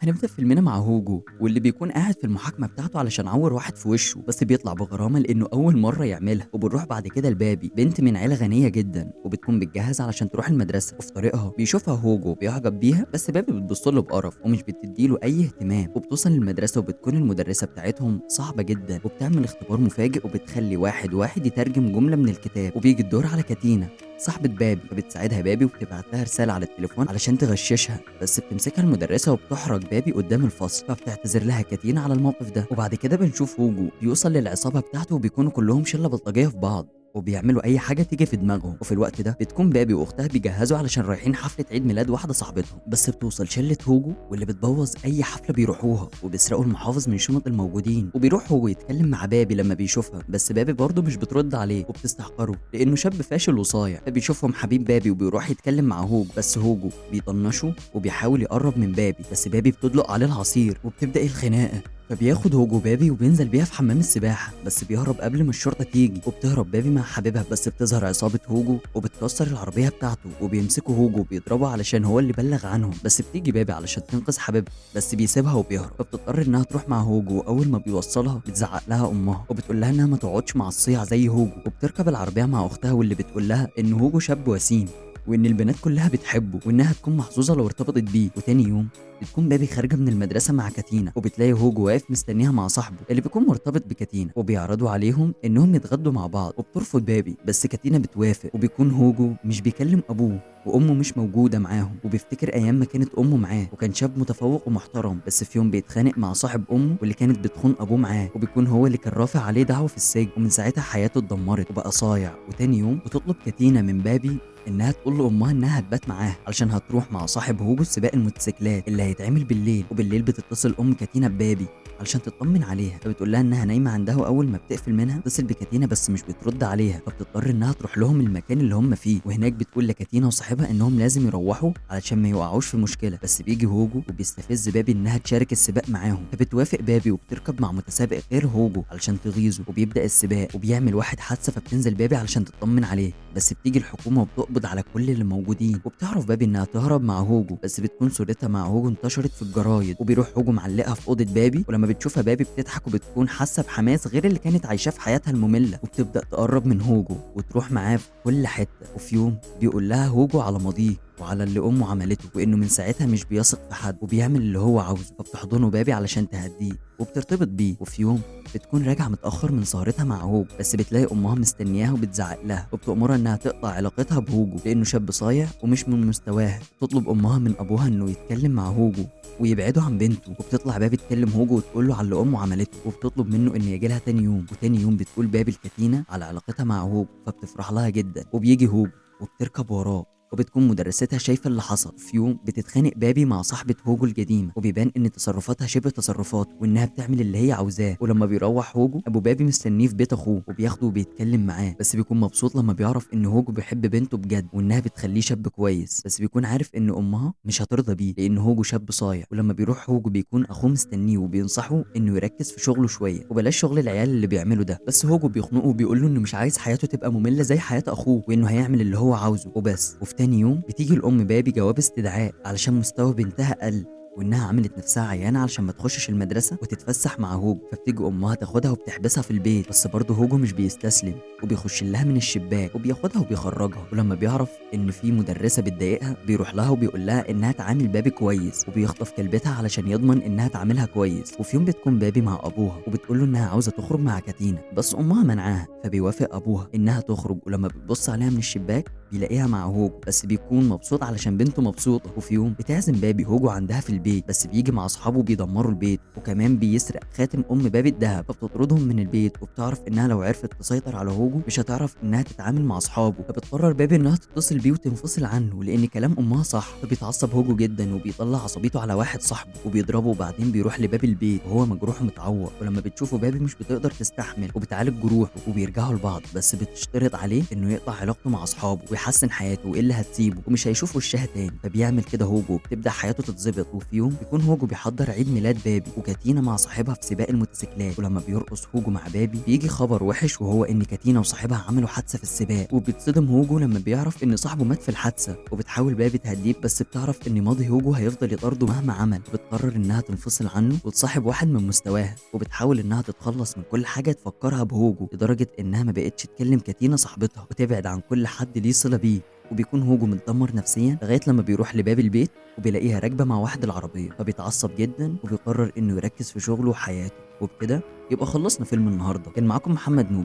هنبدأ فيلمنا مع هوجو واللي بيكون قاعد في المحاكمة بتاعته علشان عور واحد في وشه، بس بيطلع بغرامة لأنه أول مرة يعملها. وبنروح بعد كده لبابي، بنت من عيلة غنية جدا وبتكون بتجهز علشان تروح المدرسة، وفي طريقها بيشوفها هوجو بيعجب بيها، بس بابي بتبصله بقرف ومش بتديله أي اهتمام. وبتوصل للمدرسة وبتكون المدرسة بتاعتهم صعبة جدا وبتعمل اختبار مفاجئ وبتخلي واحد واحد يترجم جملة من الكتاب. وبيجي الدور على كاتينا صاحبة بابي، فبتساعدها بابي وبتبعت لها رسالة على التليفون علشان تغششها، بس بتمسكها المدرسة وبتحرج بابي قدام الفصل، فبتعتذر لها كاتينا على الموقف ده. وبعد كده بنشوف هوجو بيوصل للعصابة بتاعته وبيكونوا كلهم شلة بلطجية في بعض وبيعملوا اي حاجه تيجي في دماغهم. وفي الوقت ده بتكون بابي واختها بيجهزوا علشان رايحين حفله عيد ميلاد واحده صاحبتهم، بس بتوصل شله هوجو واللي بتبوظ اي حفله بيروحوها وبيسرقوا المحافظ من شنط الموجودين. وبيروح هوجو يتكلم مع بابي لما بيشوفها، بس بابي برضه مش بترد عليه وبتستحقره لانه شاب فاشل وصايع. فبيشوفهم حبيب بابي وبيروح يتكلم مع هوجو، بس هوجو بيطنشه وبيحاول يقرب من بابي، بس بابي بتدلق عليه العصير وبتبدا الخناقه. فبياخد هوجو بابي وبينزل بيها في حمام السباحة، بس بيهرب قبل ما الشرطة تيجي. وبتهرب بابي مع حبيبها، بس بتظهر عصابة هوجو وبتكسر العربية بتاعته وبيمسكوا هوجو وبيضربوا علشان هو اللي بلغ عنهم. بس بتيجي بابي علشان تنقذ حبيبها، بس بيسيبها وبيهرب. فبتضطر انها تروح مع هوجو، واول ما بيوصلها بتزعق لها امها وبتقول لها انها ما تقعدش مع الصيع زي هوجو. وبتركب العربية مع اختها واللي بتقول لها ان هوجو شاب وسيم وان البنات كلها بتحبه وانها تكون محظوظه لو ارتبطت بيه. وتاني يوم بتكون بابي خارجه من المدرسه مع كاتينا وبتلاقي هوجو واقف مستنيها مع صاحبه اللي بيكون مرتبط بكاتينا، وبيعرضوا عليهم انهم يتغدوا مع بعض. وبترفض بابي بس كاتينا بتوافق. وبيكون هوجو مش بيكلم ابوه وامه مش موجوده معاهم، وبيفتكر ايام ما كانت امه معاه وكان شاب متفوق ومحترم، بس في يوم بيتخانق مع صاحب امه واللي كانت بتخون ابوه معاه، وبيكون هو اللي كان رافع عليه دعوه في السجن. ومن ساعتها حياته اتدمرت وبقى صايع. وتاني يوم بتطلب كاتينا من بابي انها تقول لامها انها هتبات معاها علشان هتروح مع صاحب هوجو سباق الموتوسيكلات اللي هيتعمل بالليل. وبالليل بتتصل ام كاتينا ببابي علشان تطمن عليها، فبتقول لها انها نايمه عندها، واول ما بتقفل منها بتتصل بكاتينا بس مش بترد عليها، فبتضطر انها تروح لهم المكان اللي هم فيه. وهناك بتقول لكاتينا وصاحبها انهم لازم يروحوا علشان ما يوقعوش في مشكله، بس بيجي هوجو وبيستفز بابي انها تشارك السباق معاهم، فبتوافق بابي وبتركب مع متسابق غير هوجو علشان تغيظه. وبيبدا السباق وبيعمل واحد حادثه، فبتنزل بابي علشان تطمن عليه، بس بتيجي الحكومه وبتقبض على كل اللي موجودين. وبتعرف بابي انها تهرب مع هوجو، بس بتكون صورتها مع هوجو انتشرت في الجرايد. وبيروح هوجو معلقها في اوضه بابي، ولما بتشوفها بابي بتضحك وبتكون حاسه بحماس غير اللي كانت عايشاه في حياتها الممله، وبتبدا تقرب من هوجو وتروح معاه في كل حته. وفي يوم بيقول لها هوجو على ماضيه وعلى اللي امه عملته، وانه من ساعتها مش بيثق في حد وبيعمل اللي هو عاوزه. فبتحضنه بابي علشان تهديه وبترتبط بيه. وفي يوم بتكون راجعه متاخر من سهرتها مع هوجو، بس بتلاقي امها مستنياها وبتزعق لها وبتأمرها انها تقطع علاقتها بهوجو لانه شاب صايع ومش من مستواها. تطلب امها من ابوها انه يتكلم مع هوجو ويبعدوا عن بنته. وبتطلع بابي تكلم هوجو وتقول له على اللي امه عملته، وبتطلب منه ان يجي لها تاني يوم. وتاني يوم بتقول بابي لكاتينا على علاقتها مع هوجو، فبتفرح لها جدا. وبيجي هوجو وبتركب وراه، وبتكون مدرستها شايفه اللي حصل. في يوم بتتخانق بابي مع صاحبه هوجو القديمه، وبيبان ان تصرفاتها شبه تصرفات وانها بتعمل اللي هي عاوزاه. ولما بيروح هوجو ابو بابي مستنيه في بيت اخوه وبياخده وبيتكلم معاه، بس بيكون مبسوط لما بيعرف ان هوجو بيحب بنته بجد وانها بتخليه شاب كويس، بس بيكون عارف ان امها مش هترضى بيه لان هوجو شاب صايع. ولما بيروح هوجو بيكون اخوه مستنيه وبينصحه انه يركز في شغله شويه وبلاش شغل العيال اللي بيعمله ده، بس هوجو بيخنقه وبيقول له انه مش عايز حياته تبقى ممله زي حياه اخوه وانه هيعمل اللي هو عاوزه وبس. وفي تاني يوم بتيجي الام بابي جواب استدعاء علشان مستوى بنتها قل وانها عملت نفسها عيانه علشان ما تخشش المدرسه وتتفسح مع هوجو. فبتيجي امها تاخدها وبتحبسها في البيت، بس برضه هوجو مش بيستسلم وبيخش لها من الشباك وبياخدها وبيخرجها. ولما بيعرف ان في مدرسه بتضايقها بيروح لها وبيقول لها انها تعامل بابي كويس، وبيخطف كلبتها علشان يضمن انها تعاملها كويس. وفي يوم بتكون بابي مع ابوها وبتقول له انها عاوزه تخرج مع كاتينا، بس امها منعاها، فبيوافق ابوها انها تخرج. ولما بتبص عليها من الشباك بيلاقيها مع هوجو، بس بيكون مبسوط علشان بنته مبسوطه. وفي يوم بتعزم بابي هوجو عندها في البيت، بس بيجي مع اصحابه بيدمروا البيت، وكمان بيسرق خاتم ام بابي الذهب. فبتطردهم من البيت وبتعرف انها لو عرفت تسيطر على هوجو مش هتعرف انها تتعامل مع اصحابه. فبتقرر بابي انها تتصل بيه وتنفصل عنه لان كلام امها صح. فبيتعصب هوجو جدا وبيطلع عصبيته على واحد صاحبه وبيضربه، وبعدين بيروح لبابي البيت وهو مجروح ومتعور. ولما بتشوفه بابي مش بتقدر تستحمل وبتعالج جروحه وبيرجعوا لبعض، بس بتشترط عليه انه يقطع علاقته مع اصحابه هيحسن حياته وايه اللي هتسيبه ومش هيشوف وشها تاني. فبيعمل كده هوجو وبتبدا حياته تتظبط. وفي يوم بيكون هوجو بيحضر عيد ميلاد بابي وكاتينا مع صاحبها في سباق الموتوسيكلات، ولما بيرقص هوجو مع بابي بيجي خبر وحش، وهو ان كاتينا وصاحبها عملوا حادثه في السباق. وبيتصدم هوجو لما بيعرف ان صاحبه مات في الحادثه، وبتحاول بابي تهديه بس بتعرف ان ماضي هوجو هيفضل يطارده مهما عمل. وبتقرر انها تنفصل عنه وتصاحب واحد من مستواها، وبتحاول انها تتخلص من كل حاجه تفكرها بهوجو، لدرجه انها ما بقتش تكلم كاتينا صاحبتها وتبعد عن كل حد ليه صله بيه. وبيكون هوجو متدمر نفسيا لغايه لما بيروح لباب البيت وبيلاقيها راكبه مع واحد العربيه، فبيتعصب جدا وبيقرر انه يركز في شغله وحياته. وبكده يبقى خلصنا فيلم النهارده. كان معاكم محمد نوب.